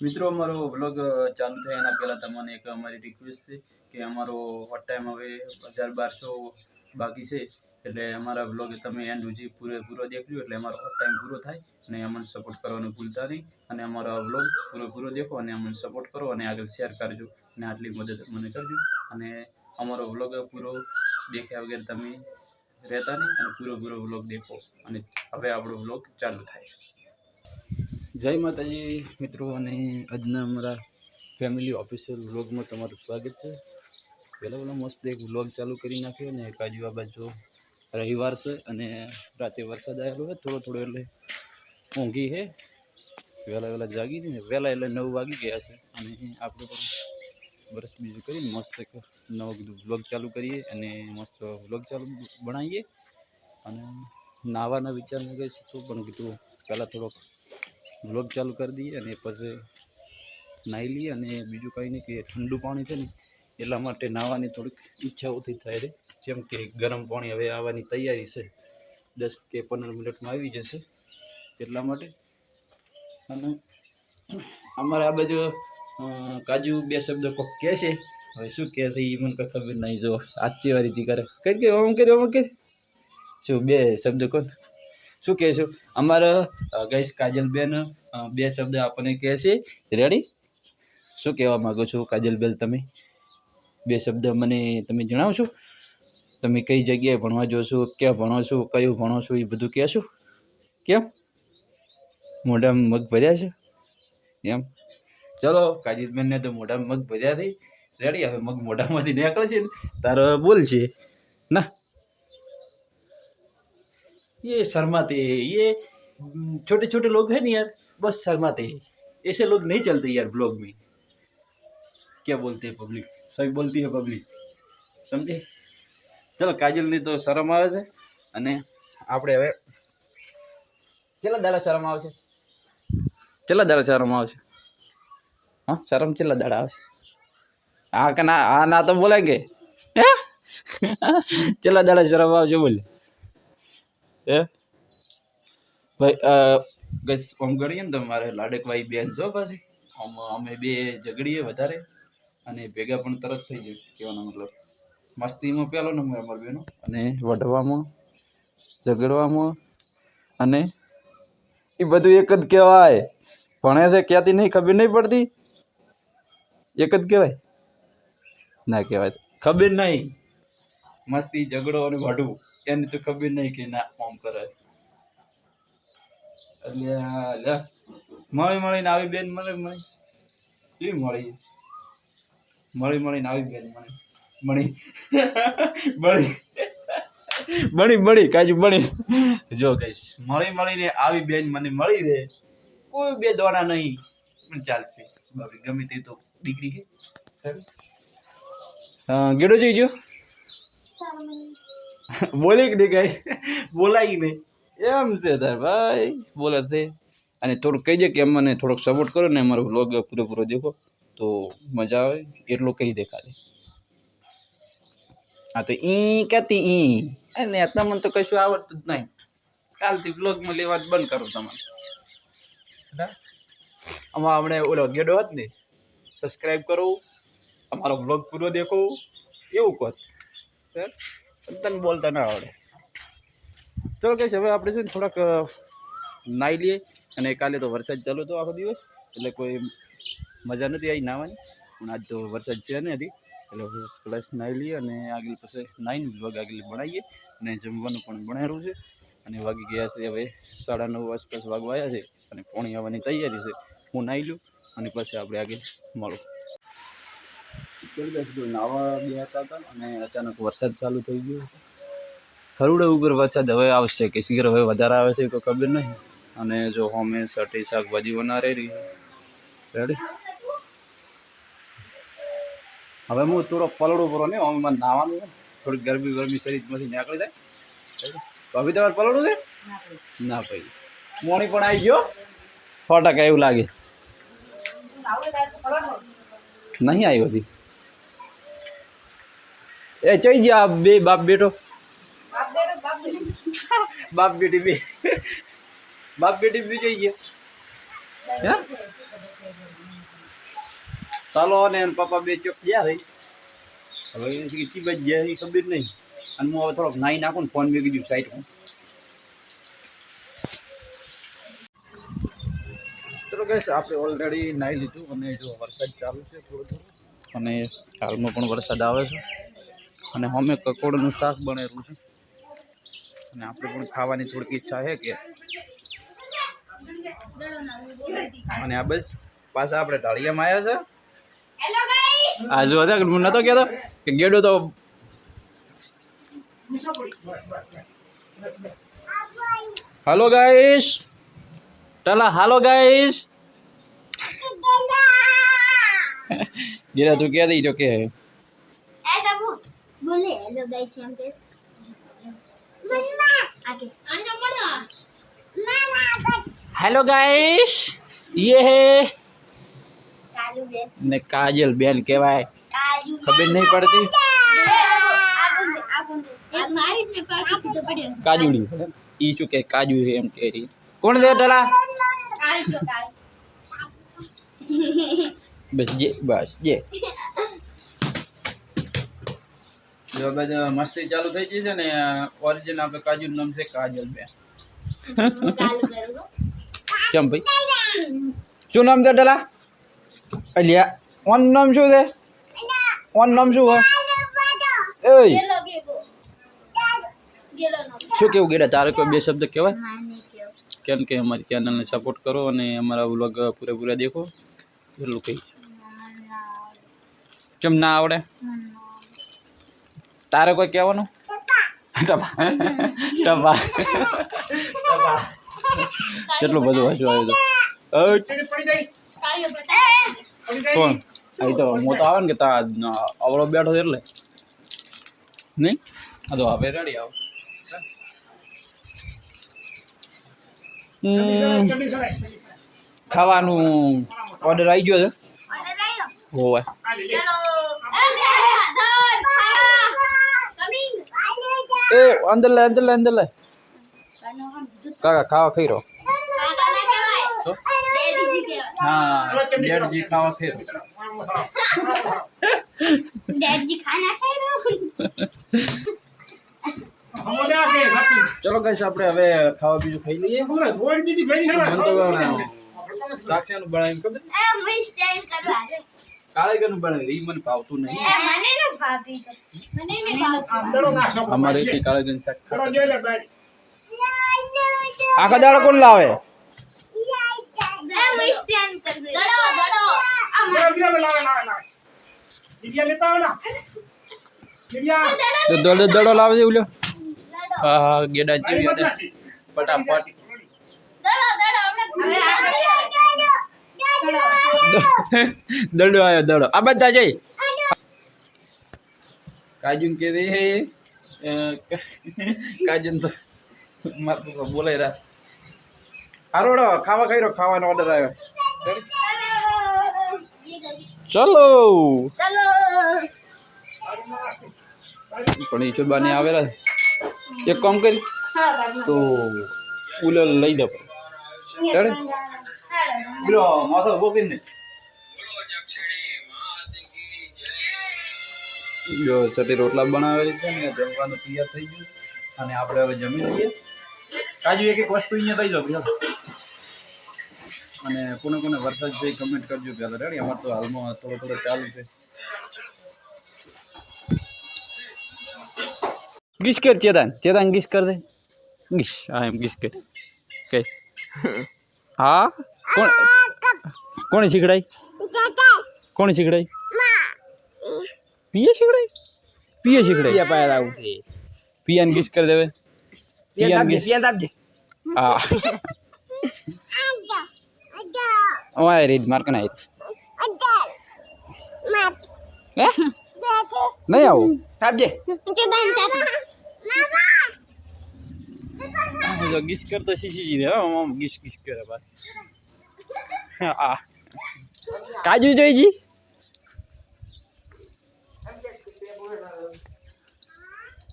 મિત્રો અમારો વ્લોગ ચાલુ થાય એના પહેલાં તમને એક અમારી રિક્વેસ્ટ છે કે અમારો હોટ ટાઈમ હવે 1200 બાકી છે, એટલે અમારા વ્લોગ તમે એન્ડ સુધી પૂરેપૂરો દેખજો એટલે અમારો હોટ ટાઈમ પૂરો થાય અને અમને સપોર્ટ કરવાનું ભૂલતા નહીં. અને અમારો વ્લોગ પૂરેપૂરો દેખો અને અમને સપોર્ટ કરો અને આગળ શેર કરજો અને આટલી મદદ મને કરજો. અને અમારો વ્લોગ પૂરો દેખ્યા વગર તમે રહેતા નહીં અને પૂરો વ્લોગ દેખો. અને હવે આપણો વ્લોગ ચાલુ થાય. જય માતાજી મિત્રો, અને આજના અમારા ફેમિલી ઓફિશિયલ વ્લોગમાં તમારું સ્વાગત છે. પહેલાં મસ્ત એક વ્લોગ ચાલુ કરી નાખ્યો ને કાજુ આ બાજુ રવિવાર છે અને રાતે વરસાદ આવેલો છે થોડો એટલે ઊંઘી છે. વહેલા જાગી ને વહેલા એટલે 9 વાગી ગયા છે અને આપણે પણ બ્રશ બીજું કરીને મસ્ત એક નવો વ્લોગ ચાલુ કરીએ અને મસ્ત વ્લોગ ચાલુ બનાવીએ. અને નાવાના વિચારમાં ગઈ છું પણ કીધું પહેલાં થોડોક વ્લોગ ચાલુ કરી દઈએ અને પછી નાહી લઈએ. અને બીજું કંઈ નહીં કે ઠંડુ પાણી છે ને એટલા માટે નાહવાની થોડીક ઈચ્છા ઓછી થાય છે. જેમ કે ગરમ પાણી હવે આવવાની તૈયારી છે, 10 કે 15 મિનિટમાં આવી જશે એટલા માટે. અને અમારે આ બાજુ કાજુ 2 શબ્દ કોક કહે છે, હવે શું કહે છે એ મને કંઈ ખબર નહીં. જો આચી વારીથી કરે કઈ ઓમ કરી શું 2 શબ્દ કોણ શું કહે છું. અમારા ગઈશ કાજલબેન 2 શબ્દ આપણને કહે છે. રેડી? શું કહેવા માગો છો કાજલબેન? તમે 2 શબ્દ મને તમે જણાવશો? તમે કઈ જગ્યાએ ભણવા જો છો, ક્યાં ભણો છો, કયું ભણો છો, એ બધું કહેશો? કેમ મોઢામાં મગ ભર્યા છે એમ? ચલો, કાજલબેનને તો મોઢામાં મગ ભર્યા થઈ. રેડી? હવે મગ મોઢામાંથી નીકળે છે ને તારો બોલ છે ના. ये शर्माते हैं, ये छोटे छोटे लोग हैं ना यार, बस शर्माते हैं. ऐसे लोग नहीं चलते यार ब्लॉग में. क्या बोलते हैं पब्लिक? सही बोलती है पब्लिक, समझे? चलो, काजल ने તો શરમ આવે છે અને આપણે હવે કેટલા દાડા શરમ આવે છે? કેટલા દાડા શરમ આવે છે? હા, શરમ કેટલા દાડા આવે છે? હા કે ના? હા ના તો બોલાંગે. કેટલા દાડા શરમ આવે છે બોલ? ભાઈ ગસ ઓમ ગણીએ ને તો મારે લાડકભાઈ બેન છો પાછી અમે 2 ઝઘડીએ વધારે અને ભેગા પણ તરત થઈ જાય. કહેવાનો મતલબ મસ્તીમાં પહેલો નંબર અમારો બેનો, અને વઢવામાં ઝઘડવામાં અને એ બધું એક જ કહેવાય. ભણે છે ક્યાંથી નહીં ખબર નહીં પડતી, એક જ કહેવાય ના કહેવાય ખબર નહીં. મસ્તી ઝઘડો અને વઢવું એની તો ખબર નહીં કે ના ઓમ કરે. એટલે મળીને આવી બેન મને કેવી મળીને આવી બેન મળી કાજુ મળી. જો કઈશ મળીને આવી બેન મને મળી રહે, કોઈ 2 દોણા નહીં પણ ચાલશે. બાકી ગમે તે તો દીકરી છે. ગેડો જોઈ જો બોલે કે નહીં કઈ બોલાય નહીં એમ છે તાર ભાઈ બોલે છે. અને થોડુંક કહી દે કે અમને થોડોક સપોર્ટ કરો ને અમારો વ્લોગ પૂરો દેખો તો મજા આવે એટલું કહી દે ખાલી. હા તો કહેતી અને તમને તો કશું આવડતું જ નહીં. કાલથી વ્લોગમાં લેવા બંધ કરો તમારે. આમાં આપણે ઓલો ગેડો હોત ને સબસ્ક્રાઈબ કરો, અમારો વ્લોગ પૂરો દેખો એવું કહો. તને બોલતા ના આવડે. ચલો કહીશ હવે આપણે છે ને થોડાક નાહી લઈએ. અને કાલે તો વરસાદ ચાલુ હતો આખો દિવસ, એટલે કોઈ મજા નથી આવી નાહવાની. પણ આજ તો વરસાદ છે ને હતી એટલે પ્લસ નાહી લઈએ અને આગળ પછી નાહીને વ્લોગ આગળ બનાવીએ. અને જમવાનું પણ બનાવેલું છે અને વાગી ગયા છે હવે 9:30 આસપાસ વાગવા આવ્યા છે અને પોણી આવવાની તૈયારી છે. હું નાહી લઉં અને પછી આપણે આગળ મળું. નાવા ગયા હતા અને અચાનક વરસાદ ચાલુ થઈ ગયો. હરુડા ઉપર વરસાદ હવે આવશે કે શીઘ્ર હવે વધારે આવે છે કોઈ ખબર નહીં. અને જો અમે સટી શાકભાજી બનાવી રહી. રેડી? હવે હું થોડો પલડું પડો ને અમે નાવાનું થોડીક ગરમી શરીરમાંથી નીકળી જાય. ભાભી તમારે પલડું છે ના ભાઈ? મોણી પણ આવી ગયો 100% એવું લાગે. નહીં આવી હતી એ ચઈ ગયા 2 બાપ બેટો બાપ બેટી 2 બાપ બેટી બી જઈ ગયા. ચાલો ને એમ પપ્પા બે ચોક ગયા રહી હવે કેટલી બજ ગયા એ ખબર નહીં અને હું હવે થોડોક નાઈ નાખું ને ફોન મેં કીધું સાઈડમાં ચલો ગાઈસ આપણે ઓલરેડી નાહી લીધું અને જો વરસાદ ચાલુ છે થોડો થોડો અને હાલમાં પણ વરસાદ આવે છે અને અમે કકોડનું શાક બનેલું છે અને આપણે પણ ખાવાની થોડીક ઈચ્છા છે કે અને આ બસ પાછા આપણે ઢાળિયામાં આવ્યા છે આ જો હતા હું નતો કહેતો કે ગેડો તો હાલો ગાઈસ ચલા હાલો ગાઈસ જેરા તું કહે દઈ જો કે बोले हेलो गाइस हम पे मम्मा आगे आने जा पड़ा मामा हेलो गाइस ये है काजू बेन ने काजल बेन કહેવાય काजू ખબર નહીં પડતી एक बारिश में पार्टी तो पड़े કાજુડી ઈ શું કે કાજુ છે એમ કે રી કોણ દે ટલા काली जो काली બસ જે જો બધા મસ્તી ચાલુ થઈ ગઈ છે ને ઓરિજિનલ આપણે કાજુ નામ છે કાજલ બેન कालू करूंगा કેમ ભાઈ શું નામ છે ટલા અલ્યા ઓન નામ શું છે ઓન નામ શું હે એય ये लोग ये लो ना શું કેવું ગેડા તારે કોઈ બે શબ્દ કહેવાય मारने क्यों કેમ કે અમારી ચેનલને સપોર્ટ કરો અને અમારા વ્લોગ પૂરેપૂરા દેખો એટલું કહી કેમ ના આવડે તારે કોઈ કહેવાનું ટપા ટપા ટપા કેટલું બધું હસવું આવ્યું काली बता કોણ અહીં તો મોટો આવે ને કે તા અવળો બેઠો છે એટલે નહીં હા તો હવે રેડી આવો ખાવાનું ઓર્ડર આવી ગયો છે હોવે એ અંદર લે કાકા ખાવા ખાઈ રહો હા ડેડજી ખાવા ખાઈ રહો डैडी खाना खाई रहो ચલો ગાઈસ આપણે હવે ખાવા બીજું ખાઈ લઈએ મને તો દ્રાક્ષાનું બનાવ્યું ખબર मैं स्टैंड करवा दे કાળેગરનું બનાવ્યું એ મને ભાવતું નહીં मैंने ना भाभी को मैंने में भाभी અમારે એટલી કાળેગરનું શાક આખા દાડો કોણ લાવે मैं स्टैंड कर दड़ो दड़ो દડો દડો લાવે છે ઉલ્યો હા હા ગેડા જેવી અને ફટાફટ દડો આવ્યો દડો આ બધા જઈ કાજુ કે રે કાજુ તો મારું બોલાય રા હારોડો ખાવા ખાઈ રહ્યો ખાવાનો ઓર્ડર આવ્યો ચલો પણ ઈશ્વર બાને આવેલા એક કામ કરી તો ઉલો લઈ દે ચડે બોલો માથો બોકીને જો ચટી રોટલા બનાવેલી છે ને જમવાનું તૈયાર થઈ ગયું અને આપણે હવે જમી લઈએ કાજુ એક વસ્તુ અહીંયા લઈ જાઓ અને કોને વરસાદ જોઈ કમેન્ટ કરજો પહેલાં રેડી અમારે તો હાલમાં થોડો ચાલુ છે ગીસ કર ચેતન ગીસ કર દે ગીસ હા એમ ગીસ કર કઈ હા કોણે શીખડાઈ પીએ શીખડાઈ પાયા આવું છે પિયાન ગીસ કર દેવે પિયાન ગીસ હા ઓય રીડ માર કને આઈ હે નહીં આવું આપજે જો ગીસ કરતો શીશી રે હમ ગીસ કરે બસ આ કાજુ જોઈજી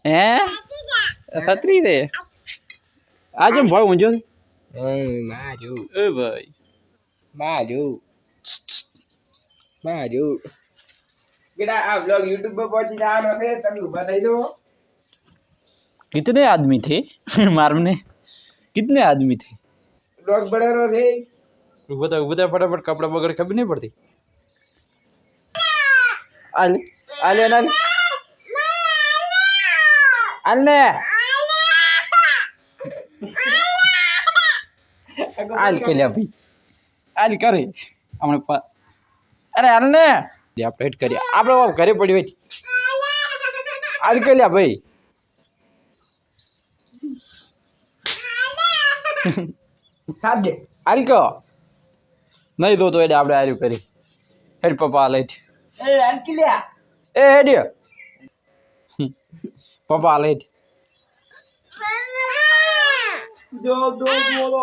હે છત્રી દે આજે ભાઈ ઊંજો મારું એ ભાઈ મારું મારું बेटा आप लोग YouTube पर पहुंच जाओ है तभी बताई दो कितने आदमी थे मारने कितने आदमी थे लोग बड़े रो थे बताओ बताओ फटाफट कपड़ा वगैरह कभी नहीं पड़ती आले आले आले आले आल के लिया भाई आल करे हमने अरे आलने આપણે હેડ કરીએ આપણે ઘરે પડી હોય આલ કે લ્યા ભાઈ साथ दे આલ કો નહીં દો તો એટલે આપણે આર્યું કરી હેડ પપ્પા લઈ ए अलकिलिया એ હેડ પપ્પા લઈ जो दो बोलो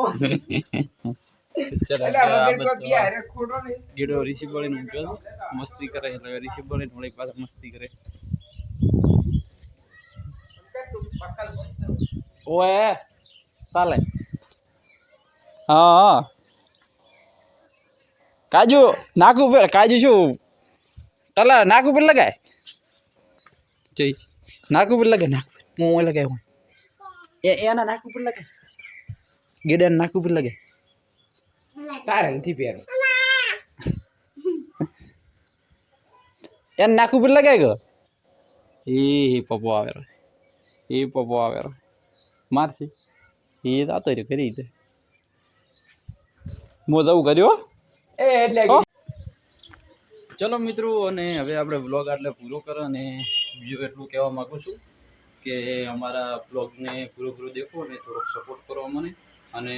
ચલો अरे मगर को किया अरे खोटो नहीं ગેડો ઋષિ બળીને ઊંઘ્યો હતો મસ્તી કરે એટલે ઋષિ બળીને વળી પાછા મસ્તી કરે ઓએ ચાલે હા કાજુ નાક ઉપર કાજુ શું ટલા નાક ઉપર લગાય જઈ નાક ઉપર લગાય નાક ઉપર મોં લગાય હું એના નાક ઉપર લગાય ગેડા નાક ઉપર લગાય तारे थी पेर એને નાક ઉપર લગાય ગયો એ પપ્પો આવેલો એ પપ્પો આવેલો મારશે એ આતો રહ્યો કરી દે મો જવું કર્યો ए એટલે ચલો મિત્રો અને હવે આપણે બ્લોગ આટલે પૂરો કરો અને બીજું એટલું કહેવા માગું છું કે અમારા બ્લોગને પૂરો દેખો અને થોડોક સપોર્ટ કરો અમને અને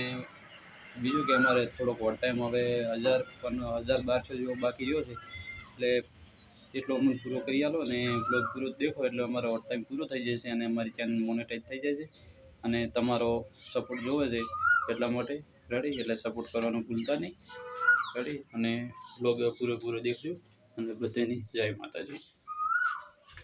બીજું કે અમારે થોડોક ઓવર ટાઈમ હવે 1200 જેવો બાકી રહ્યો છે એટલે એટલો અમને પૂરો કરી આલો અને બ્લોગ પૂરો દેખો એટલે અમારો ઓવર ટાઈમ પૂરો થઈ જશે અને અમારી ચેનલ મોનેટાઈઝ થઈ જાય છે અને તમારો સપોર્ટ જોવે છે એટલા માટે રેડી એટલે સપોર્ટ કરવાનું ભૂલતા નહીં રેડી અને બ્લોગ પૂરો દેખજો અને બધાની જય માતાજી